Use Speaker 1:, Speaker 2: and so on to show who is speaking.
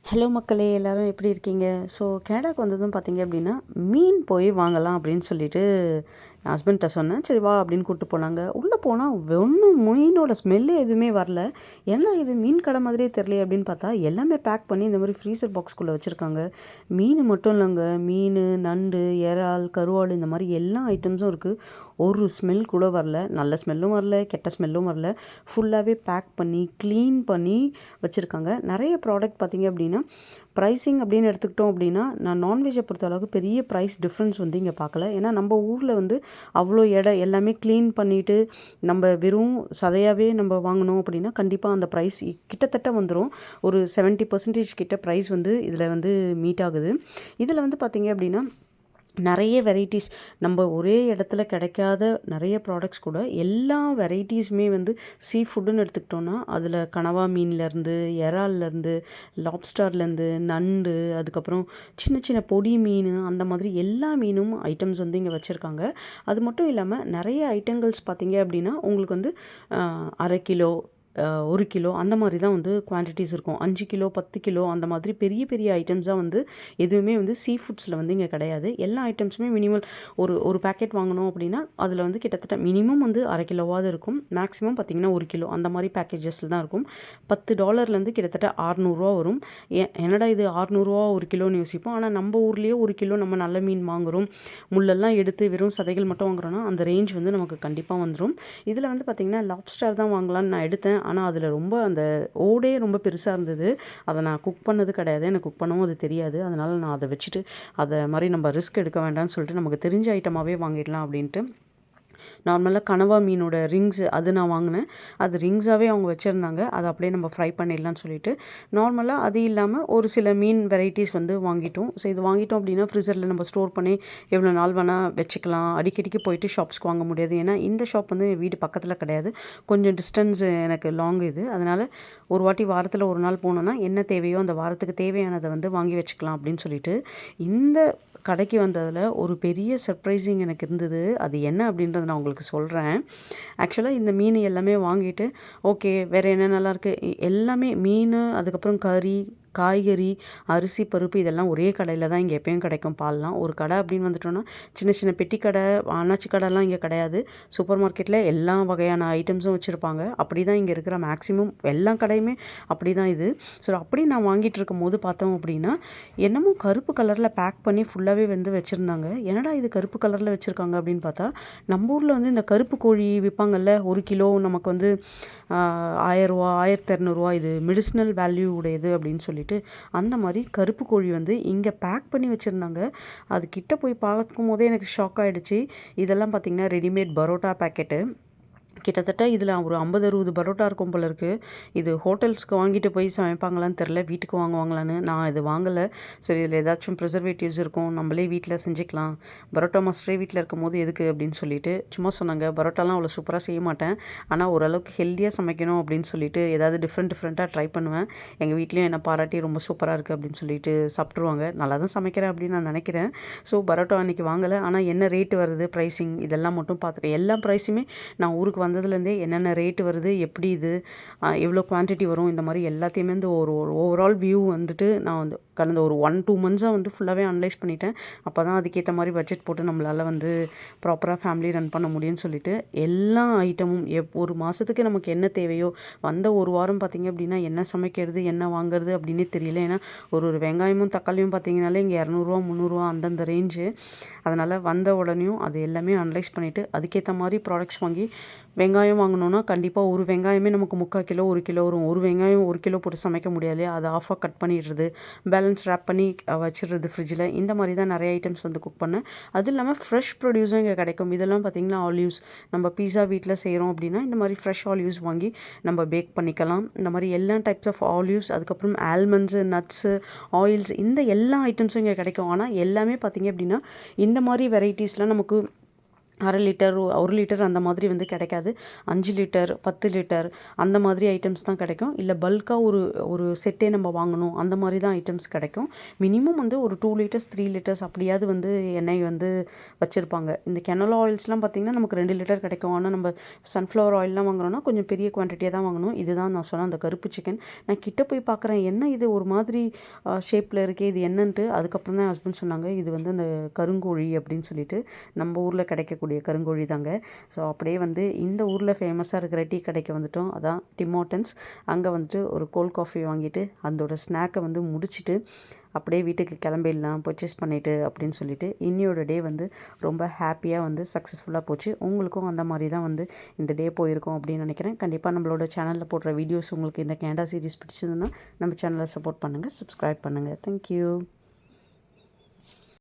Speaker 1: Hello மக்களே, எல்லாரும் எப்படி இருக்கீங்க? ஸோ கனடாக்கு வந்ததும் பார்த்தீங்க அப்படின்னா, மீன் போய் வாங்கலாம் அப்படின்னு சொல்லிட்டு என் ஹஸ்பண்ட்ட சொன்னேன். சரி வா அப்படின்னு கூப்பிட்டு போனாங்க. உள்ளே போனால் ஒன்றும் மீனோட ஸ்மெல்லே எதுவுமே வரல. ஏன்னா இது மீன் கடை மாதிரியே தெரியலையே அப்படின்னு பார்த்தா, எல்லாமே பேக் பண்ணி இந்த மாதிரி ஃப்ரீசர் பாக்ஸ்குள்ளே வச்சுருக்காங்க. மீன் மட்டும் இல்லைங்க, மீன், நண்டு, இறால், கருவாடு இந்த மாதிரி எல்லா ஐட்டம்ஸும் இருக்குது. ஒரு ஸ்மெல் கூட வரல. நல்ல ஸ்மெல்லும் வரல, கெட்ட ஸ்மெல்லும் வரல. ஃபுல்லாகவே பேக் பண்ணி க்ளீன் பண்ணி வச்சுருக்காங்க. நிறைய ப்ராடக்ட் பார்த்திங்க அப்படின்னா, ப்ரைஸிங் அப்படின்னு எடுத்துக்கிட்டோம் அப்படின்னா, நான் நான்வெஜ்ஜை பொறுத்த அளவுக்கு பெரிய ப்ரைஸ் டிஃப்ரென்ஸ் வந்து இங்கே பார்க்கல. ஏன்னா நம்ம ஊரில் வந்து அவ்வளோ எல்லாமே க்ளீன் பண்ணிவிட்டு நம்ம வெறும் சதையாகவே நம்ம வாங்கினோம் அப்படின்னா கண்டிப்பாக அந்த ப்ரைஸ் கிட்டத்தட்ட வந்துடும். ஒரு 70% கிட்ட ப்ரைஸ் வந்து இதில் வந்து மீட் ஆகுது. இதில் வந்து பார்த்திங்க அப்படின்னா நிறைய வெரைட்டிஸ், நம்ம ஒரே இடத்துல கிடைக்காத நிறைய ப்ராடக்ட்ஸ் கூட எல்லா வெரைட்டிஸுமே வந்து சீ ஃபுட்டுன்னு எடுத்துக்கிட்டோன்னா அதில் கனவா மீன்லேருந்து, இறால்லேருந்து, லாப்ஸ்டார்லேருந்து, நண்டு, அதுக்கப்புறம் சின்ன சின்ன பொடி மீன், அந்த மாதிரி எல்லா மீனும் ஐட்டம்ஸ் வந்து இங்கே வச்சுருக்காங்க. அது மட்டும் இல்லாமல் நிறைய ஐட்டங்கள்ஸ் பார்த்திங்க அப்படின்னா உங்களுக்கு வந்து 1/2 கிலோ, 1 கிலோ அந்த மாதிரி தான் வந்து குவான்டிட்டிஸ் இருக்கும். 5 கிலோ, 10 கிலோ அந்த மாதிரி பெரிய பெரிய ஐட்டம்ஸாக வந்து எதுவுமே வந்து சீ ஃபுட்ஸில் வந்து இங்கே கிடையாது. எல்லா ஐட்டம்ஸுமே மினிமல் ஒரு பேக்கெட் வாங்கணும் அப்படின்னா அதில் வந்து கிட்டத்தட்ட மினிமம் வந்து 1/2 கிலோவாவது இருக்கும். மேக்ஸிமம் பார்த்திங்கன்னா 1 கிலோ அந்த மாதிரி பேக்கேஜஸில் தான் இருக்கும். $10 கிட்டத்தட்ட ₹600 வரும். என்னடா இது ₹600 1 கிலோன்னு யோசிப்போம். ஆனால் நம்ம ஊர்லேயே 1 கிலோ நம்ம நல்ல மீன் வாங்குகிறோம், முள்ளெல்லாம் எடுத்து வெறும் சதைகள் மட்டும் வாங்குறோன்னா அந்த ரேஞ்ச் வந்து நமக்கு கண்டிப்பாக வந்துடும். இதில் வந்து பார்த்திங்கன்னா லாப்ஸ்டார் தான் வாங்கலான்னு நான் எடுத்தேன். ஆனால் அதில் ரொம்ப அந்த ஓடே ரொம்ப பெருசாக இருந்தது. அதை நான் குக் பண்ணது கிடையாது, எனக்கு குக் பண்ணவும் அது தெரியாது. அதனால் நான் அதை வச்சுட்டு அதை மாதிரி நம்ம ரிஸ்க் எடுக்க வேண்டாம்னு சொல்லிட்டு நமக்கு தெரிஞ்ச ஐட்டமாகவே வாங்கிடலாம் அப்படின்ட்டு நார்மலாக கனவா மீனோட ரிங்ஸு அது நான் வாங்கினேன். அது ரிங்ஸாகவே அவங்க வச்சுருந்தாங்க. அதை அப்படியே நம்ம ஃப்ரை பண்ணிடலான்னு சொல்லிட்டு நார்மலாக அது இல்லாமல் ஒரு சில மீன் வெரைட்டிஸ் வந்து வாங்கிட்டோம். ஸோ இது வாங்கிட்டோம் அப்படின்னா ஃப்ரிட்ஜரில் நம்ம ஸ்டோர் பண்ணி எவ்வளோ நாள் வேணால் வச்சுக்கலாம். அடிக்கடிக்கு போயிட்டு ஷாப்ஸ்க்கு வாங்க முடியாது. ஏன்னா இந்த ஷாப் வந்து என் வீடு பக்கத்தில் கிடையாது, கொஞ்சம் டிஸ்டன்ஸ் எனக்கு லாங் இது. அதனால் ஒரு வாட்டி வாரத்தில் ஒரு நாள் போனோன்னா என்ன தேவையோ அந்த வாரத்துக்கு தேவையானதை வந்து வாங்கி வச்சுக்கலாம் அப்படின்னு சொல்லிட்டு இந்த கடைக்கு வந்ததில் ஒரு பெரிய சர்ப்ரைசிங் எனக்கு இருந்தது. அது என்ன அப்படின்றத நான் உங்களுக்கு சொல்கிறேன். ஆக்சுவலாக இந்த மீன் எல்லாமே வாங்கிட்டு ஓகே வேறு என்னென்னலாம் இருக்குது எல்லாமே மீன், அதுக்கப்புறம் கறி, காய்கறி, அரிசி, பருப்பு இதெல்லாம் ஒரே கடையில் தான் இங்கே எப்பயும் கிடைக்கும். பால்லாம் ஒரு கடை அப்படின்னு வந்துட்டோன்னா சின்ன சின்ன பெட்டி கடை, அண்ணாச்சி கடைலாம் இங்கே கிடையாது. சூப்பர் மார்க்கெட்டில் எல்லா வகையான ஐட்டம்ஸும் வச்சுருப்பாங்க. அப்படி தான் இங்கே இருக்கிற மேக்ஸிமம் எல்லா கடையுமே அப்படி தான் இது. ஸோ அப்படி நான் வாங்கிட்டு இருக்கும்போது பார்த்தோம் அப்படின்னா என்னமோ கருப்பு கலரில் பேக் பண்ணி ஃபுல்லாகவே வந்து வச்சுருந்தாங்க. என்னடா இது கருப்பு கலரில் வச்சுருக்காங்க அப்படின்னு பார்த்தா, நம்ம ஊரில் வந்து இந்த கருப்பு கோழி விற்பாங்கல்ல, 1 கிலோ நமக்கு வந்து ₹1000, ₹1200 இது மெடிசினல் வேல்யூ உடையது அப்படின்னு சொல்லிட்டு அந்த மாதிரி கருப்பு கோழி வந்து இங்கே பேக் பண்ணி வச்சுருந்தாங்க. அது கிட்ட போய் பார்க்கும் போதே எனக்கு ஷாக் ஆகிடுச்சு. இதெல்லாம் பார்த்திங்கன்னா ரெடிமேட் பரோட்டா பேக்கெட்டு. கிட்டத்தட்ட இதில் ஒரு 50-60 பரோட்டா இருக்கும் போல இருக்குது. இது ஹோட்டல்ஸ்க்கு வாங்கிட்டு போய் சமைப்பாங்களான்னு தெரில, வீட்டுக்கு வாங்குவாங்களான்னு. நான் இது வாங்கலை. சரி இதில் ஏதாச்சும் ப்ரிசர்வேட்டிவ்ஸ் இருக்கும், நம்மளே வீட்டில் செஞ்சுக்கலாம், பரோட்டா மாஸ்டரே வீட்டில் இருக்கும்போது எதுக்கு அப்படின்னு சொல்லிட்டு சும்மா சொன்னாங்க. பரோட்டாலாம் அவ்வளோ சூப்பராக செய்ய மாட்டேன், ஆனால் ஓரளவுக்கு ஹெல்த்தியாக சமைக்கணும் அப்படின்னு சொல்லிட்டு ஏதாவது டிஃப்ரெண்ட்டாக ட்ரை பண்ணுவேன். எங்கள் வீட்லேயும் என்னை பாராட்டி ரொம்ப சூப்பராக இருக்குது அப்படின்னு சொல்லிட்டு சாப்பிட்ருவாங்க. நல்லா தான் சமைக்கிறேன் அப்படின்னு நான் நினைக்கிறேன். ஸோ பரோட்டா அன்றைக்கி வாங்கலை. ஆனால் என்ன ரேட்டு வருது, ப்ரைஸிங் இதெல்லாம் மட்டும் பார்த்துட்டேன். எல்லா ப்ரைஸுமே நான் ஊருக்கு வந்ததுலேருந்தே என்னென்ன ரேட்டு வருது, எப்படி இது எவ்வளோ குவான்டிட்டி வரும், இந்த மாதிரி எல்லாத்தையுமே வந்து ஒரு ஓவரால் வியூ வந்துட்டு நான் வந்து கடந்த ஒரு 1-2 மந்த்ஸாக வந்து ஃபுல்லாகவே அனலைஸ் பண்ணிட்டேன். அப்போ தான் அதுக்கேற்ற மாதிரி பட்ஜெட் போட்டு நம்மளால் வந்து ப்ராப்பராக ஃபேமிலி ரன் பண்ண முடியும்னு சொல்லிட்டு எல்லா ஐட்டமும் ஒரு மாதத்துக்கு நமக்கு என்ன தேவையோ வந்த ஒரு வாரம் பார்த்திங்க அப்படின்னா என்ன சமைக்கிறது என்ன வாங்குறது அப்படின்னே தெரியல. ஏன்னா ஒரு வெங்காயமும் தக்காளியும் பார்த்திங்கனாலே இங்கே ₹200 ₹300 அந்தந்த ரேஞ்சு. அதனால் வந்த உடனேயும் அது எல்லாமே அனலைஸ் பண்ணிவிட்டு அதுக்கேற்ற மாதிரி ப்ராடக்ட்ஸ் வாங்கி வெங்காயம் வாங்கினோன்னா கண்டிப்பாக ஒரு வெங்காயமே நமக்கு 3/4 கிலோ 1 கிலோ வரும். ஒரு வெங்காயம் 1 கிலோ போட்டு சமைக்க முடியாது இல்லையா, அதை ஆஃபாக கட் பண்ணிடுறது, பேலன்ஸ் ரேப் பண்ணி வச்சிடுறது ஃப்ரிட்ஜில். இந்த மாதிரி தான் நிறைய ஐட்டம்ஸ் வந்து குக் பண்ணேன். அது இல்லாமல் ஃப்ரெஷ் ப்ரொடியூஸும் இங்கே கிடைக்கும். இதெல்லாம் பார்த்திங்கன்னா ஆலிவ்ஸ், நம்ம பீஸா வீட்டில் செய்கிறோம் அப்படின்னா இந்த மாதிரி ஃப்ரெஷ் ஆலிவ்ஸ் வாங்கி நம்ம பேக் பண்ணிக்கலாம். இந்த மாதிரி எல்லா டைப்ஸ் ஆஃப் ஆலிவ்ஸ், அதுக்கப்புறம் ஆல்மண்ட்ஸு, நட்ஸு, ஆயில்ஸ், இந்த எல்லா ஐட்டம்ஸும் இங்கே கிடைக்கும். ஆனால் எல்லாமே பார்த்திங்க அப்படின்னா இந்த மாதிரி வெரைட்டிஸ்லாம் நமக்கு 1/2 லிட்டர் 1 லிட்டர் அந்த மாதிரி வந்து கிடைக்காது. 5 லிட்டர் 10 லிட்டர் அந்த மாதிரி ஐட்டம்ஸ் தான் கிடைக்கும். இல்லை பல்காக ஒரு ஒரு செட்டே நம்ம வாங்கணும் அந்த மாதிரி தான் ஐட்டம்ஸ் கிடைக்கும். மினிமம் வந்து ஒரு 2 லிட்டர்ஸ் 3 லிட்டர்ஸ் அப்படியாவது வந்து எண்ணெய் வந்து வச்சுருப்பாங்க. இந்த கெனோலா ஆயில்ஸ்லாம் பார்த்திங்கன்னா நமக்கு 2 லிட்டர் கிடைக்கும். ஆனால் நம்ம சன்ஃப்ளவர் ஆயிலெலாம் வாங்குறோன்னா கொஞ்சம் பெரிய குவான்டிட்டியாக தான் வாங்கணும். இதுதான் நான் சொன்ன அந்த கருப்பு சிக்கன். நான் கிட்ட போய் பார்க்குறேன், என்ன இது ஒரு மாதிரி ஷேப்பில் இருக்கே, இது என்னன்ட்டு. அதுக்கப்புறம் தான் என் ஹஸ்பண்ட் சொன்னாங்க, இது வந்து அந்த கருங்கோழி அப்படின்னு சொல்லிட்டு நம்ம ஊரில் கிடைக்கக்கூடிய கருங்கோழி தாங்க. ஸோ அப்படியே வந்து இந்த ஊரில் ஃபேமஸாக இருக்கிற டீ கடைக்கு வந்துட்டோம். அதான் டிம் ஹார்ட்டன்ஸ். அங்கே வந்துட்டு ஒரு கோல்ட் காஃபி வாங்கிட்டு அதோட ஸ்நாக்கை வந்து முடிச்சுட்டு அப்படியே வீட்டுக்கு கிளம்பிடலாம் பர்ச்சேஸ் பண்ணிவிட்டு அப்படின்னு சொல்லிட்டு இன்னையோட டே வந்து ரொம்ப ஹாப்பியாக வந்து சக்ஸஸ்ஃபுல்லாக போச்சு. உங்களுக்கும் அந்த மாதிரி தான் வந்து இந்த டே போயிருக்கோம் அப்படின்னு நினைக்கிறேன். கண்டிப்பாக நம்மளோட சேனலில் போடுற வீடியோஸ் உங்களுக்கு இந்த கேனடா சீரிஸ் பிடிச்சதுன்னா நம்ம சேனலை சப்போர்ட் பண்ணுங்கள், சப்ஸ்கிரைப் பண்ணுங்கள். தேங்க்யூ.